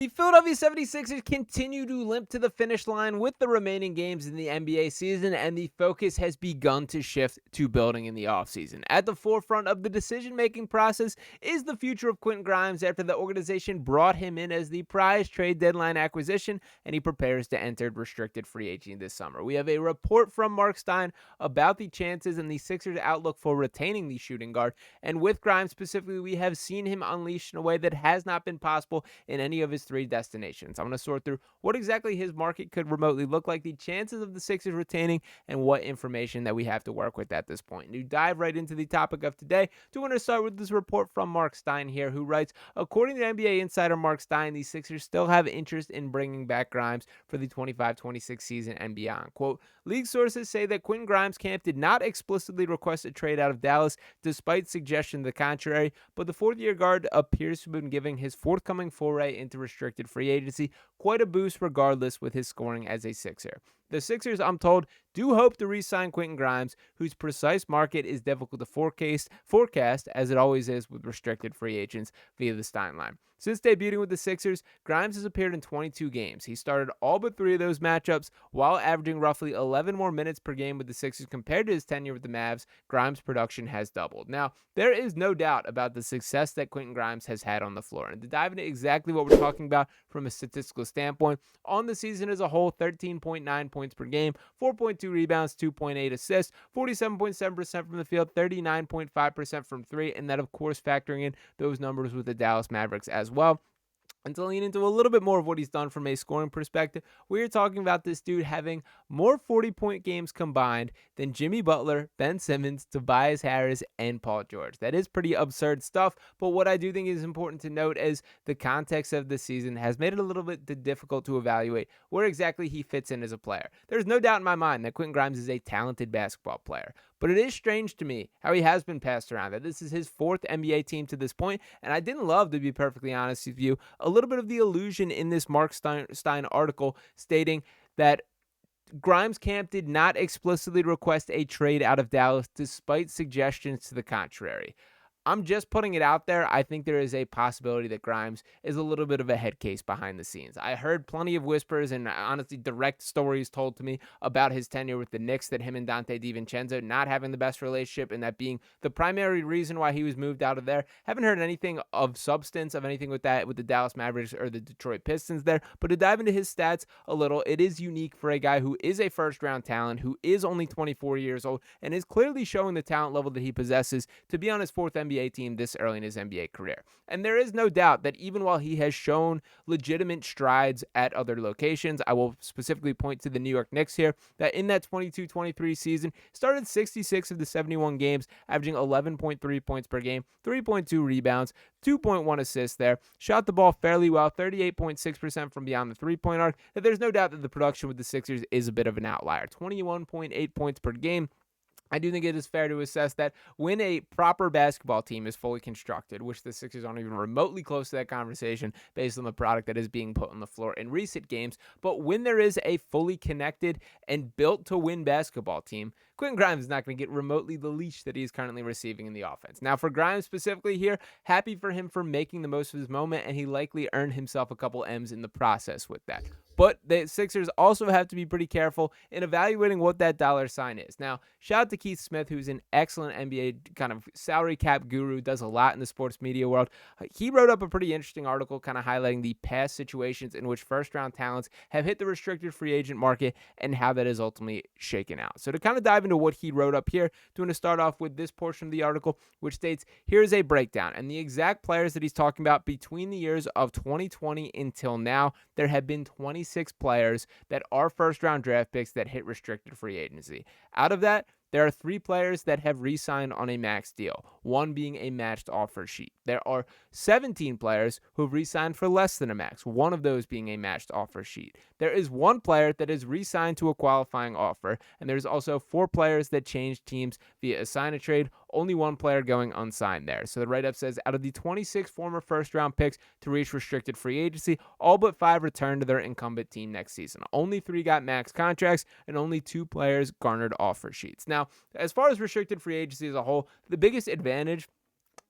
The Philadelphia 76ers continue to limp to the finish line with the remaining games in the NBA season, and the focus has begun to shift to building in the offseason. At the forefront of the decision-making process is the future of Quentin Grimes after the organization brought him in as the prize trade deadline acquisition, and he prepares to enter restricted free agency this summer. We have a report from Mark Stein about the chances and the Sixers' outlook for retaining the shooting guard, and with Grimes specifically, we have seen him unleashed in a way that has not been possible in any of his three destinations. I'm going to sort through what exactly his market could remotely look like, the chances of the Sixers retaining, and what information that we have to work with at this point. And to dive right into the topic of today, I want to start with this report from Mark Stein here, who writes, according to NBA insider Mark Stein, the Sixers still have interest in bringing back Grimes for the 25-26 season and beyond. Quote, league sources say that Quentin Grimes' camp did not explicitly request a trade out of Dallas, despite suggestion to the contrary, but the fourth-year guard appears to have been giving his forthcoming foray into restricted free agency quite a boost regardless with his scoring as a Sixer. The Sixers, I'm told, do hope to re-sign Quentin Grimes, whose precise market is difficult to forecast as it always is with restricted free agents via the Stein line. Since debuting with the Sixers, Grimes has appeared in 22 games. He started all but 3 of those matchups while averaging roughly 11 more minutes per game with the Sixers compared to his tenure with the Mavs. Grimes' production has doubled. Now, there is no doubt about the success that Quentin Grimes has had on the floor. And to dive into exactly what we're talking about from a statistical standpoint, on the season as a whole, 13.9 points per game, 4.2 rebounds, 2.8 assists, 47.7% from the field, 39.5% from 3, and that, of course, factoring in those numbers with the Dallas Mavericks as well. And to lean into a little bit more of what he's done from a scoring perspective, we are talking about this dude having more 40-point games combined than Jimmy Butler, Ben Simmons, Tobias Harris, and Paul George. That is pretty absurd stuff, but what I do think is important to note is the context of this season has made it a little bit difficult to evaluate where exactly he fits in as a player. There's no doubt in my mind that Quentin Grimes is a talented basketball player, but it is strange to me how he has been passed around, that this is his 4th NBA team to this point, and I didn't love, to be perfectly honest with you, a little bit of the illusion in this Mark Stein article stating that Grimes' camp did not explicitly request a trade out of Dallas despite suggestions to the contrary. I'm just putting it out there. I think there is a possibility that Grimes is a little bit of a head case behind the scenes. I heard plenty of whispers and honestly direct stories told to me about his tenure with the Knicks, that him and Dante DiVincenzo not having the best relationship and that being the primary reason why he was moved out of there. Haven't heard anything of substance of anything with that with the Dallas Mavericks or the Detroit Pistons there. But to dive into his stats a little, it is unique for a guy who is a first-round talent, who is only 24 years old, and is clearly showing the talent level that he possesses to be on his 4th NBA team this early in his NBA career. And there is no doubt that even while he has shown legitimate strides at other locations, I will specifically point to the New York Knicks here, that in that 22-23 season, started 66 of the 71 games, averaging 11.3 points per game, 3.2 rebounds, 2.1 assists there, shot the ball fairly well, 38.6% from beyond the three-point arc. That there's no doubt that the production with the Sixers is a bit of an outlier. 21.8 points per game. I do think it is fair to assess that when a proper basketball team is fully constructed, which the Sixers aren't even remotely close to that conversation based on the product that is being put on the floor in recent games, but when there is a fully connected and built-to-win basketball team, Quentin Grimes is not going to get remotely the leash that he's currently receiving in the offense. Now, for Grimes specifically here, happy for him for making the most of his moment, and he likely earned himself a couple M's in the process with that. But the Sixers also have to be pretty careful in evaluating what that dollar sign is. Now, shout out to Keith Smith, who's an excellent NBA kind of salary cap guru, does a lot in the sports media world. He wrote up a pretty interesting article kind of highlighting the past situations in which first-round talents have hit the restricted free agent market and how that is ultimately shaken out. So to kind of dive into what he wrote up here, I'm going to start off with this portion of the article, which states, here's a breakdown. And the exact players that he's talking about between the years of 2020 until now, there have been 26 players that are first-round draft picks that hit restricted free agency. Out of that, there are 3 players that have re-signed on a max deal, one being a matched offer sheet. There are 17 players who have re-signed for less than a max, one of those being a matched offer sheet. There is 1 player that is re-signed to a qualifying offer, and there's also 4 players that changed teams via a sign-a-trade, only 1 player going unsigned there. So the write-up says, out of the 26 former first-round picks to reach restricted free agency, all but 5 returned to their incumbent team next season. Only 3 got max contracts, and only 2 players garnered offer sheets. Now, as far as restricted free agency as a whole, the biggest advantage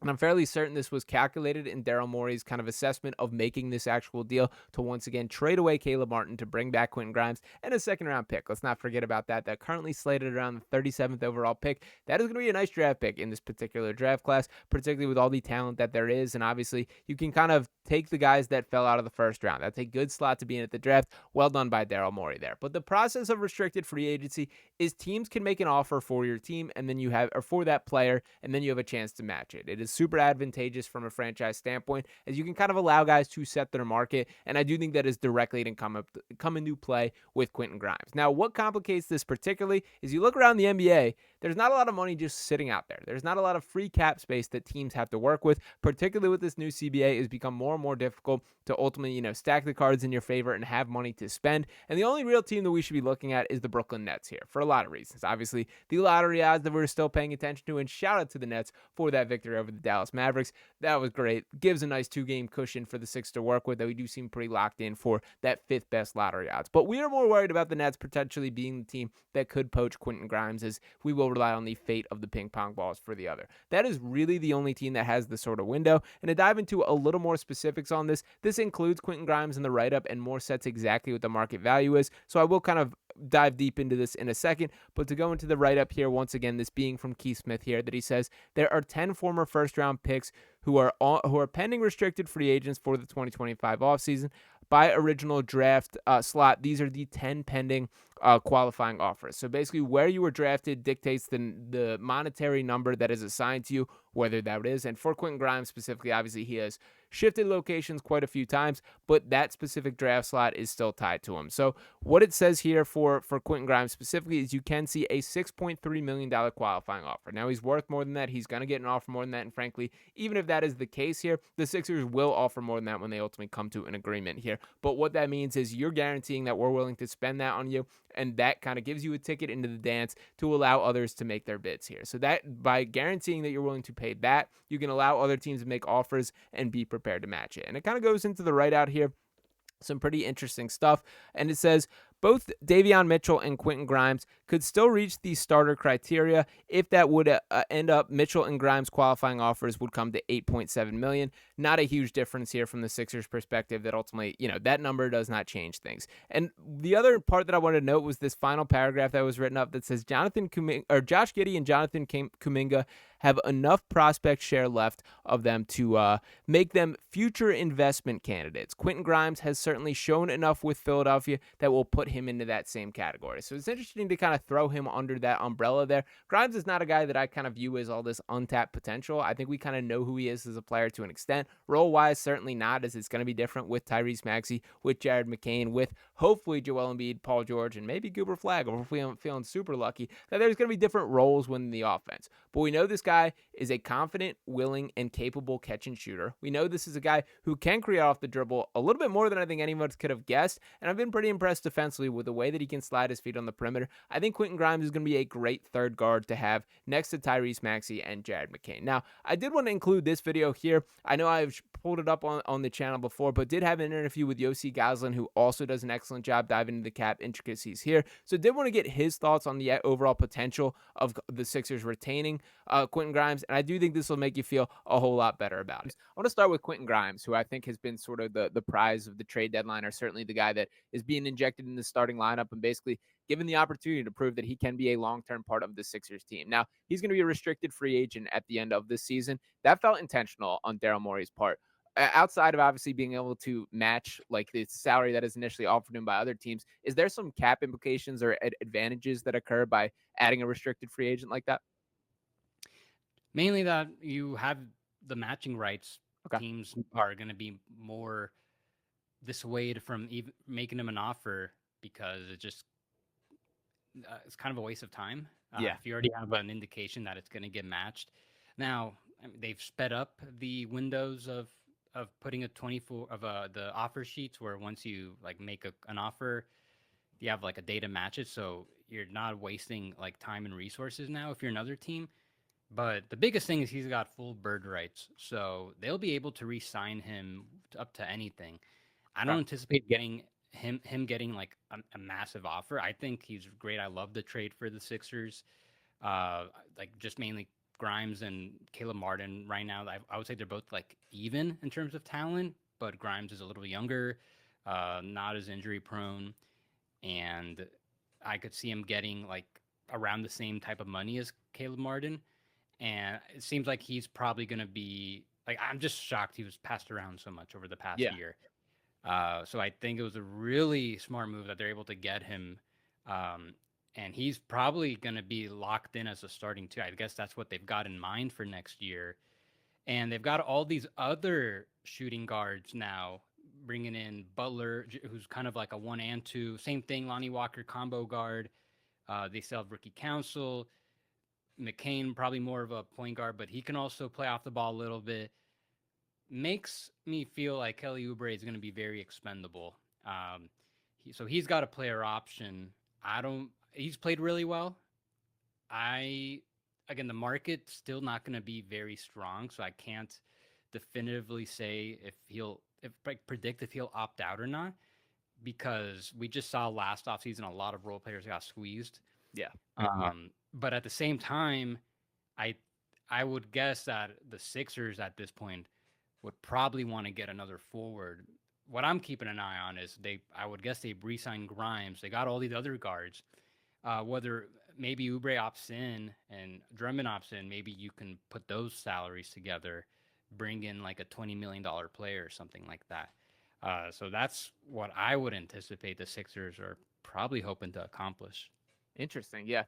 And I'm fairly certain this was calculated in Daryl Morey's kind of assessment of making this actual deal to once again trade away Caleb Martin to bring back Quentin Grimes and a second-round pick. Let's not forget about that. That currently slated around the 37th overall pick. That is going to be a nice draft pick in this particular draft class, particularly with all the talent that there is. And obviously, you can kind of take the guys that fell out of the first round. That's a good slot to be in at the draft. Well done by Daryl Morey there. But the process of restricted free agency is teams can make an offer for your team, and then you have, or for that player, and then you have a chance to match it. It is super advantageous from a franchise standpoint, as you can kind of allow guys to set their market, and I do think that is directly to come into play with Quentin Grimes. Now, what complicates this particularly is you look around the NBA, there's not a lot of money just sitting out there. There's not a lot of free cap space that teams have to work with, particularly with this new CBA. It's become more and more difficult to ultimately, stack the cards in your favor and have money to spend. And the only real team that we should be looking at is the Brooklyn Nets here for a lot of reasons. Obviously, the lottery odds that we're still paying attention to, and shout out to the Nets for that victory over the Dallas Mavericks. That was great. Gives a nice 2-game cushion for the Sixers to work with, that we do seem pretty locked in for that 5th best lottery odds. But we are more worried about the Nets potentially being the team that could poach Quentin Grimes, as we will rely on the fate of the ping pong balls for the other. That is really the only team that has this sort of window. And to dive into a little more specifics on this, this includes Quentin Grimes in the write-up and more sets exactly what the market value is. So I will kind of dive deep into this in a second, but to go into the write-up here, once again, this being from Keith Smith here, that he says there are 10 former first-round picks who are pending restricted free agents for the 2025 offseason. By original draft slot, these are the 10 pending qualifying offers. So basically, where you were drafted dictates the monetary number that is assigned to you, whether that is. And for Quentin Grimes specifically, obviously he has shifted locations quite a few times, but that specific draft slot is still tied to him. So what it says here for Quentin Grimes specifically is you can see a $6.3 million qualifying offer. Now, he's worth more than that. He's going to get an offer more than that. And frankly, even if that is the case here, the Sixers will offer more than that when they ultimately come to an agreement here. But what that means is you're guaranteeing that we're willing to spend that on you, and that kind of gives you a ticket into the dance to allow others to make their bids here. So that by guaranteeing that you're willing to pay that, you can allow other teams to make offers and be prepared to match it. And it kind of goes into the write out here. Some pretty interesting stuff. And it says both Davion Mitchell and Quentin Grimes could still reach the starter criteria. If that would end up, Mitchell and Grimes qualifying offers would come to $8.7 million. Not a huge difference here from the Sixers' perspective, that ultimately, that number does not change things. And the other part that I wanted to note was this final paragraph that was written up that says Josh Giddey and Jonathan Kuminga have enough prospect share left of them to make them future investment candidates. Quentin Grimes has certainly shown enough with Philadelphia that will put him into that same category. So it's interesting to kind of throw him under that umbrella there. Grimes is not a guy that I kind of view as all this untapped potential. I think we kind of know who he is as a player to an extent. Role-wise, certainly not, as it's going to be different with Tyrese Maxey, with Jared McCain, with hopefully Joel Embiid, Paul George, and maybe Goober Flag, or if we're feeling super lucky, that there's going to be different roles within the offense. But we know this guy is a confident, willing, and capable catch and shooter. We know this is a guy who can create off the dribble a little bit more than I think anyone could have guessed, and I've been pretty impressed defensively with the way that he can slide his feet on the perimeter. I think Quentin Grimes is going to be a great third guard to have next to Tyrese Maxey and Jared McCain. Now, I did want to include this video here. I know I've pulled it up on the channel before, but did have an interview with Yossi Goslin, who also does an excellent job diving into the cap intricacies here. So did want to get his thoughts on the overall potential of the Sixers retaining Quentin Grimes, and I do think this will make you feel a whole lot better about it. I want to start with Quentin Grimes, who I think has been sort of the prize of the trade deadline, or certainly the guy that is being injected in the starting lineup and basically given the opportunity to prove that he can be a long-term part of the Sixers team. Now, he's going to be a restricted free agent at the end of this season. That felt intentional on Daryl Morey's part. Outside of obviously being able to match like the salary that is initially offered him by other teams, is there some cap implications or advantages that occur by adding a restricted free agent like that? Mainly that you have the matching rights. Okay. Teams are going to be more dissuaded from even making him an offer, because it's kind of a waste of time. Yeah. If you already have an indication that it's going to get matched. Now, I mean, they've sped up the windows of putting a 24 of the offer sheets, where once you like make an offer, you have like a day to match it, so you're not wasting like time and resources now if you're another team. But the biggest thing is he's got full bird rights, so they'll be able to re-sign him up to anything. I don't anticipate getting him getting like a massive offer. I think he's great. I love the trade for the Sixers. Like just mainly Grimes and Caleb Martin right now, I would say they're both like even in terms of talent, but Grimes is a little younger, not as injury prone, and I could see him getting like around the same type of money as Caleb Martin. And it seems like he's probably going to be like, I'm just shocked he was passed around so much over the past Yeah. year. So I think it was a really smart move that they're able to get him. And he's probably going to be locked in as a starting two. I guess that's what they've got in mind for next year. And they've got all these other shooting guards now, bringing in Butler, who's kind of like a 1 and 2. Same thing, Lonnie Walker combo guard. They still have Ricky Council. McCain, probably more of a point guard, but he can also play off the ball a little bit. Makes me feel like Kelly Oubre is going to be very expendable. So he's got a player option. He's played really well. Again, the market's still not going to be very strong, so I can't definitively say predict if he'll opt out or not, because we just saw last offseason a lot of role players got squeezed. Yeah. But at the same time, I would guess that the Sixers at this point would probably want to get another forward. What I'm keeping an eye on is I would guess they re-signed Grimes. They got all these other guards. Whether maybe Oubre opts in and Drummond opts in, maybe you can put those salaries together, bring in like a $20 million player or something like that. So that's what I would anticipate the Sixers are probably hoping to accomplish. Interesting. Yeah.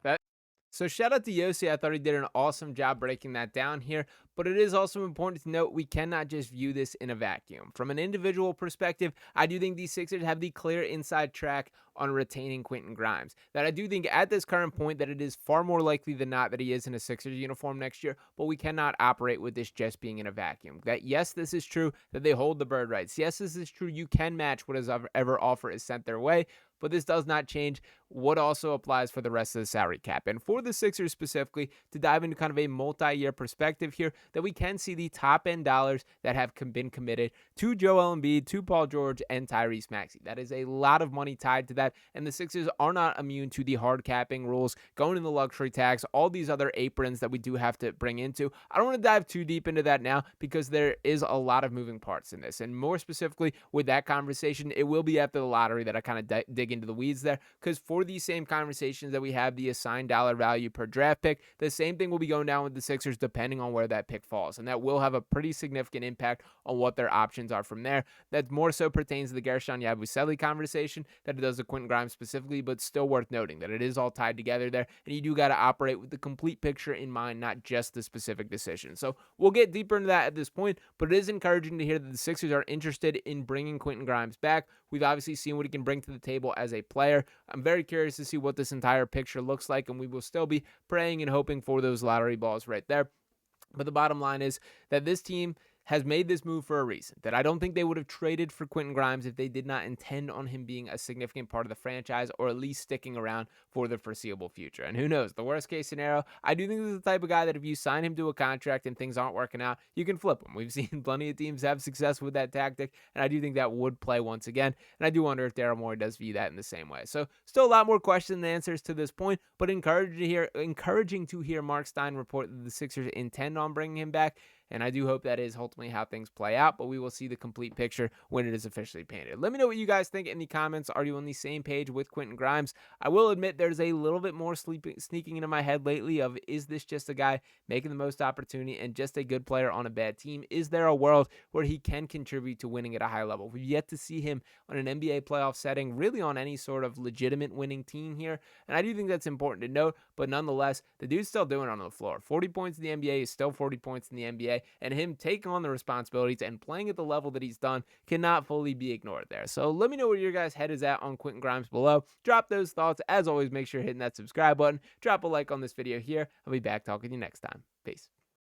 So shout out to Yossi. I thought he did an awesome job breaking that down here. But it is also important to note we cannot just view this in a vacuum. From an individual perspective, I do think these Sixers have the clear inside track on retaining Quentin Grimes. That I do think at this current point that it is far more likely than not that he is in a Sixers uniform next year, but we cannot operate with this just being in a vacuum. That yes, this is true that they hold the bird rights. Yes, this is true. You can match whatever offer is sent their way, but this does not change what also applies for the rest of the salary cap. And for the Sixers specifically, to dive into kind of a multi-year perspective here, that we can see the top end dollars that have been committed to Joel Embiid, to Paul George, and Tyrese Maxey. That is a lot of money tied to that, and the Sixers are not immune to the hard capping rules, going in the luxury tax, all these other aprons that we do have to bring into. I don't want to dive too deep into that now because there is a lot of moving parts in this, and more specifically with that conversation, it will be after the lottery that I kind of dig into the weeds there, because for these same conversations that we have the assigned dollar value per draft pick, the same thing will be going down with the Sixers depending on where that pick falls, and that will have a pretty significant impact on what their options are from there. That more so pertains to the Gershon Yabusele conversation than it does to Quentin Grimes specifically, but still worth noting that it is all tied together there, and you do got to operate with the complete picture in mind, not just the specific decision. So we'll get deeper into that at this point, but it is encouraging to hear that the Sixers are interested in bringing Quentin Grimes back. We've obviously seen what he can bring to the table as a player. I'm very curious to see what this entire picture looks like, and we will still be praying and hoping for those lottery balls right there. But the bottom line is that this team has made this move for a reason, that I don't think they would have traded for Quentin Grimes if they did not intend on him being a significant part of the franchise, or at least sticking around for the foreseeable future. And who knows, the worst case scenario, I do think this is the type of guy that if you sign him to a contract and things aren't working out, you can flip him. We've seen plenty of teams have success with that tactic, and I do think that would play once again. And I do wonder if Daryl Morey does view that in the same way. So still a lot more questions than answers to this point, but encouraging to hear Mark Stein report that the Sixers intend on bringing him back. And I do hope that is ultimately how things play out, but we will see the complete picture when it is officially painted. Let me know what you guys think in the comments. Are you on the same page with Quentin Grimes? I will admit there's a little bit more sneaking into my head lately of, is this just a guy making the most opportunity and just a good player on a bad team? Is there a world where he can contribute to winning at a high level? We've yet to see him on an NBA playoff setting, really on any sort of legitimate winning team here. And I do think that's important to note, but nonetheless, the dude's still doing it on the floor. 40 points in the NBA is still 40 points in the NBA. And him taking on the responsibilities and playing at the level that he's done cannot fully be ignored there. So let me know where your guys' head is at on Quentin Grimes below. Drop those thoughts. As always, make sure you're hitting that subscribe button. Drop a like on this video here. I'll be back talking to you next time. Peace.